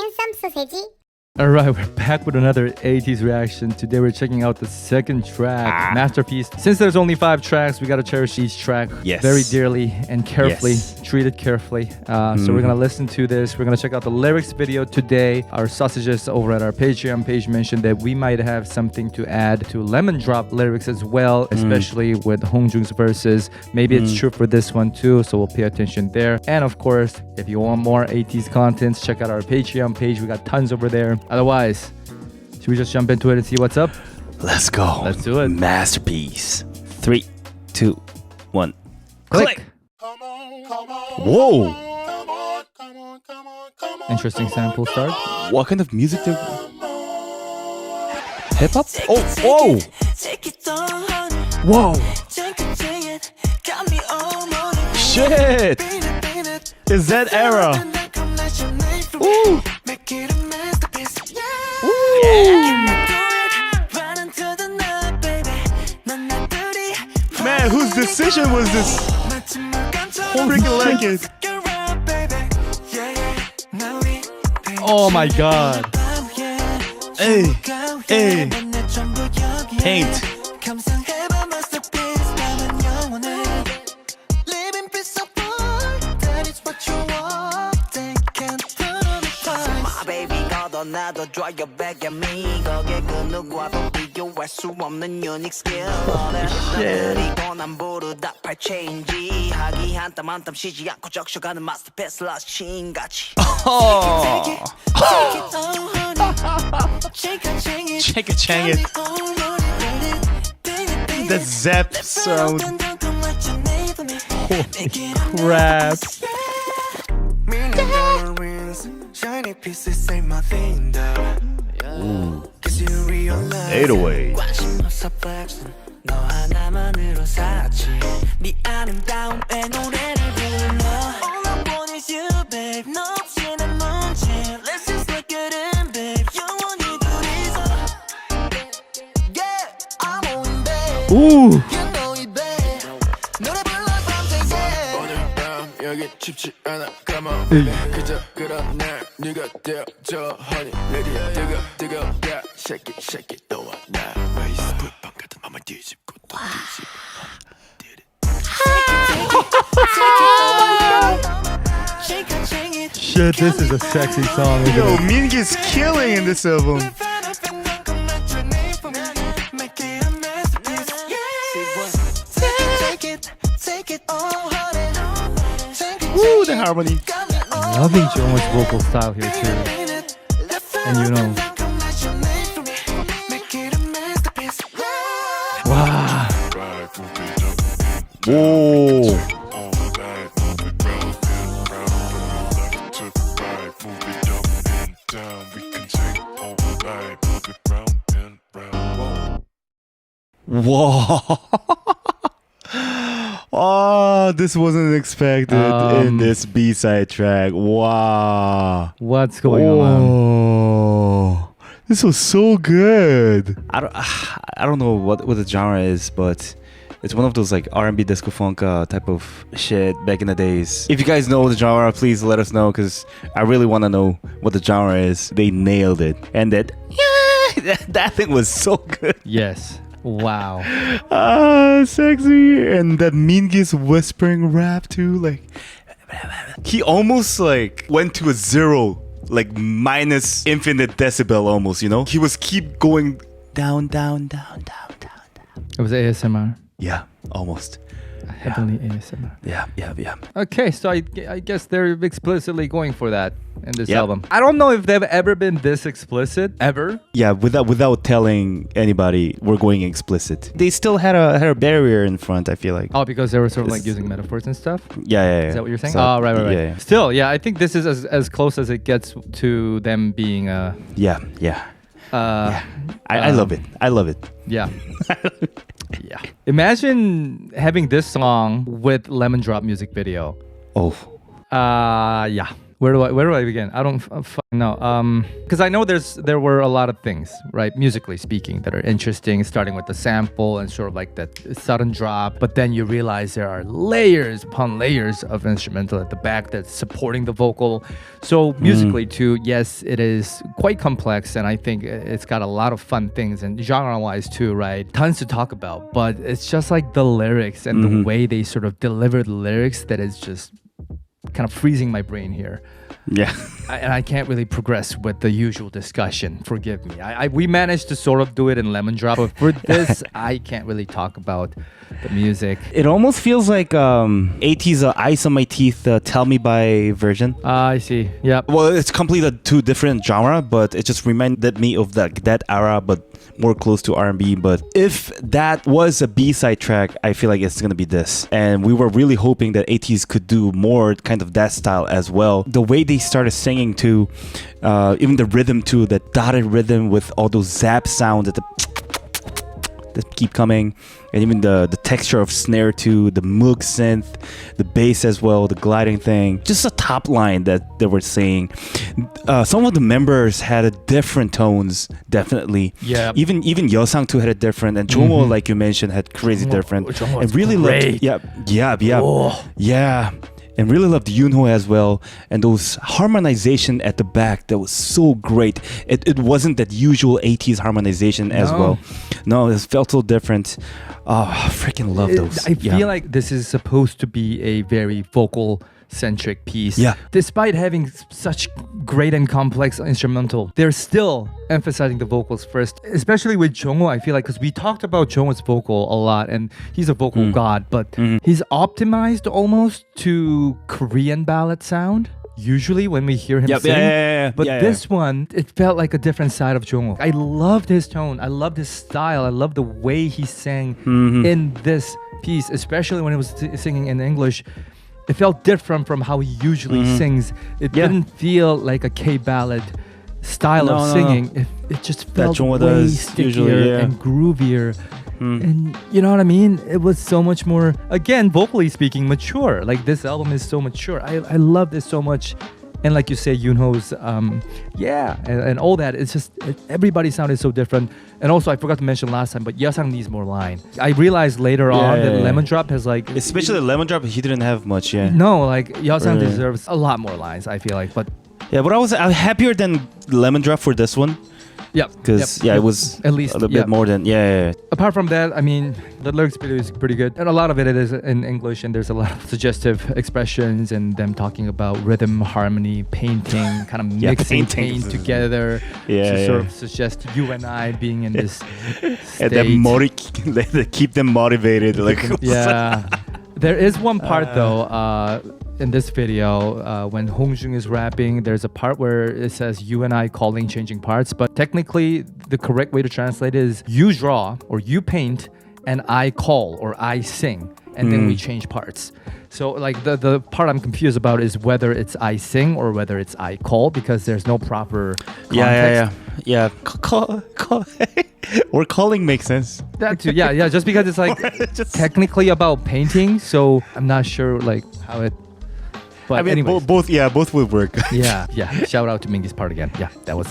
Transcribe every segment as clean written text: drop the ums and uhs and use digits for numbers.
핸섬 소세지. Alright, we're back with another ATEEZ reaction. Today we're checking out the second track, Masterpiece. Since there's only 5 tracks, we gotta cherish each track very dearly and carefully. Treat it carefully. So we're gonna listen to this. We're gonna check out the lyrics video today. Our sausages over at our Patreon page mentioned that we might have something to add to Lemon Drop lyrics as well, especially with Hongjung's verses. Maybe it's true for this one too, so we'll pay attention there. And of course, if you want more ATEEZ contents, check out our Patreon page. We got tons over there. Otherwise, should we just jump into it and see what's up? Let's go. Let's do it. Masterpiece. 3, 2, 1. Click. Whoa. Interesting sample start. What kind of music do? Hip hop? Oh, whoa. Whoa. Shit. Is that era? Ooh. Man, whose decision was this? Freaking like it. Oh my god. Hey, hey. Paint. 나도 좋아요 배경이 거기에 그 누구와도 비교할 수 없는 unique skill 그리고 난 부르다 팔체인지 하기 한 땀 한 땀 쉬지 않고 적셔가는 masterpiece 라신같이 Check it. The zap sound. Holy crap. Shiny pieces say my thing though. Cause you realize 808. 관심 없어 flexing 너 하나만으로 살았지 네 아름다움에 노래를 불러 All I want is you babe 너 없이 난 문제 Let's just look at him babe 영원히 둘이서 Yeah I'm all in babe Ooh. You know it babe 노래 불러 밤새 yeah 오늘 밤 여기 춥지 않아 Come on baby 그저 그런 날 네가 되어줘 honey lady 뜨거 yeah shake it 너와 나 race 불빵 같은 맘을 뒤집고 또 뒤집어 Shit, this is a sexy song. Yo, Mingi's killing in this album. Woo, the harmony. Loving Jongho's vocal style here too. And you know. Wow. Whoa. Whoa. Oh, this wasn't expected in this B-side track. Wow. What's going on? Oh, this was so good. I don't know what the genre is, but it's one of those like R&B disco funk type of shit back in the days. If you guys know the genre, please let us know because I really want to know what the genre is. They nailed it. And that thing was so good. Yes. Wow. Sexy. And that Mingi's whispering rap too, like he almost like went to a zero, like minus infinite decibel almost, you know? He was keep going down. It was ASMR. Yeah, almost. Heavenly ASMR. Yeah. Okay, so I guess they're explicitly going for that in this album. I don't know if they've ever been this explicit, ever. Yeah, without telling anybody we're going explicit. They still had a barrier in front, I feel like. Oh, because they were sort of like using metaphors and stuff? Yeah. Is that what you're saying? So, oh, right. Yeah. Still, yeah, I think this is as close as it gets to them being Yeah. I love it. Yeah. Yeah. Imagine having this song with Lemon Drop music video. Oh. Yeah. Where do I begin? I don't know. Because I know there were a lot of things, right, musically speaking, that are interesting, starting with the sample and sort of like that sudden drop. But then you realize there are layers upon layers of instrumental at the back that's supporting the vocal. So musically too, yes, it is quite complex, and I think it's got a lot of fun things, and genre-wise too, right? Tons to talk about. But it's just like the lyrics and the way they sort of deliver the lyrics that is just kind of freezing my brain here. Yeah. And I can't really progress with the usual discussion. Forgive me. We managed to sort of do it in Lemon Drop, but for this, I can't really talk about the music. It almost feels like ATEEZ Ice on My Teeth Tell Me By version. I see. Yeah. Well, it's completely two different genre, but it just reminded me of that era, but more close to R&B. But if that was a B-side track, I feel like it's gonna be this. And we were really hoping that ATEEZ could do more kind of that style as well. The way they started singing too, even the rhythm too, that dotted rhythm with all those zap sounds that keep coming, and even the texture of snare too, the Moog synth, the bass as well, the gliding thing, just a top line that they were saying. Some of the members had a different tones, definitely. Yeah. Even Yeosang too had a different, and Jongho, like you mentioned, had crazy different. Jongho's and really great. loved. Yeah. Oh. Yeah. And really loved Yunho as well, and those harmonization at the back, that was so great. It wasn't that usual ATEEZ harmonization as well. No, it felt so different. Oh, I freaking love those. I feel like this is supposed to be a very vocal-centric piece. Yeah. Despite having such great and complex instrumental, they're still emphasizing the vocals first, especially with Jongho. I feel like, because we talked about Jongho's vocal a lot, and he's a vocal god, but he's optimized almost to Korean ballad sound. Usually when we hear him sing, but this one, it felt like a different side of Jongho. I loved his tone, I loved his style, I loved the way he sang in this piece, especially when he was singing in English. It felt different from how he usually sings. It didn't feel like a K-ballad style of singing. It just felt way stickier and groovier. And you know what I mean? It was so much more, again, vocally speaking, mature. Like, this album is so mature. I love this so much. And like you say, Yunho's, and all that. It's just, everybody sounded so different. And also, I forgot to mention last time, but Yeosang needs more line. I realized later on that Lemon Drop has like... Especially Lemon Drop, he didn't have much, No, like, Yeosang deserves a lot more lines, I feel like. But yeah, but I was happier than Lemon Drop for this one. Yeah, because it was at least a little bit more than Apart from that, I mean, the lyrics video is pretty good, and a lot of it is in English, and there's a lot of suggestive expressions and them talking about rhythm, harmony, painting, kind of mixing paint together to sort of suggest you and I being in this state. And they keep them motivated. Like there is one part though. In this video, when Hongjung is rapping, there's a part where it says you and I calling changing parts, but technically the correct way to translate is you draw or you paint and I call or I sing, and then we change parts. So like the part I'm confused about is whether it's I sing or whether it's I call, because there's no proper context. Call. Or calling makes sense. That too, just because it's like technically about painting, so I'm not sure like how it. But I mean, both would work. Shout out to Mingi's part again. That was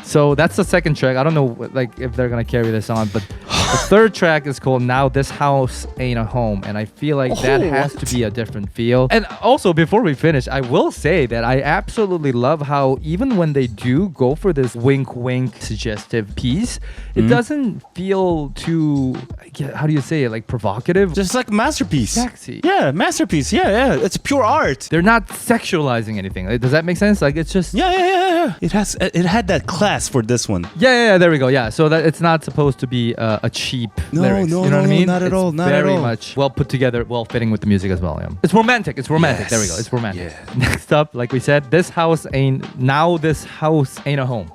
So that's the second track. I don't know like if they're gonna carry this on, but the third track is called Now This House Ain't a Home, and I feel like that has to be a different feel. And also, before we finish, I will say that I absolutely love how even when they do go for this wink suggestive piece, it doesn't feel too, how do you say it, like provocative? Just like Masterpiece. Sexy. Yeah, Masterpiece. Yeah. It's pure art. They're not sexualizing anything. Like, does that make sense? Like, it's just... Yeah. It had that class for this one. Yeah, there we go. Yeah, so that it's not supposed to be a cheap lyrics. You know what I mean? Not at all. Not very at all. much well put together, well fitting with the music as well. Yeah. It's romantic. Yes. There we go. It's romantic. Yeah. Next up, like we said, this house ain't a home.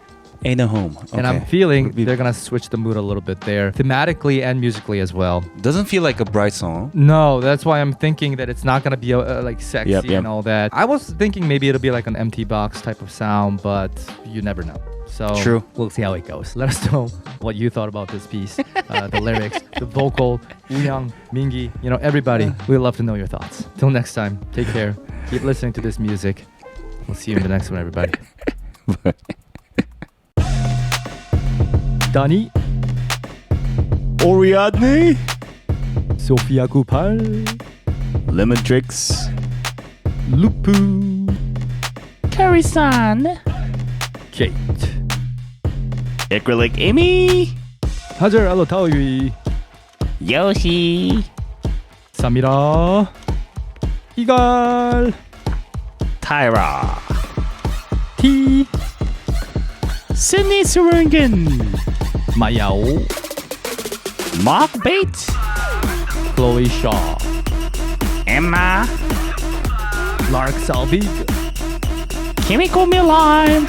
Ain't a home. Okay. And I'm feeling they're gonna switch the mood a little bit there, thematically and musically as well. Doesn't feel like a bright song. No, that's why I'm thinking that it's not gonna be like sexy and all that. I was thinking maybe it'll be like an empty box type of sound, but you never know. So we'll see how it goes. Let us know what you thought about this piece, the lyrics, the vocal, Yunho Mingi, everybody. We'd love to know your thoughts. Till next time, take care. Keep listening to this music. We'll see you in the next one, everybody. Dani, Oriadne, Sofia Kupal, Lemon Tricks, Lupu, Carrie-san, Kate, Acrylic Amy, Hajar Alotaoyui, Yoshi, Samira, Igal, Tyra, T, Sydney Surungen, Mayao, Mark Bates, Chloe Shaw, Emma, Lark Salvig, Kimiko Milan,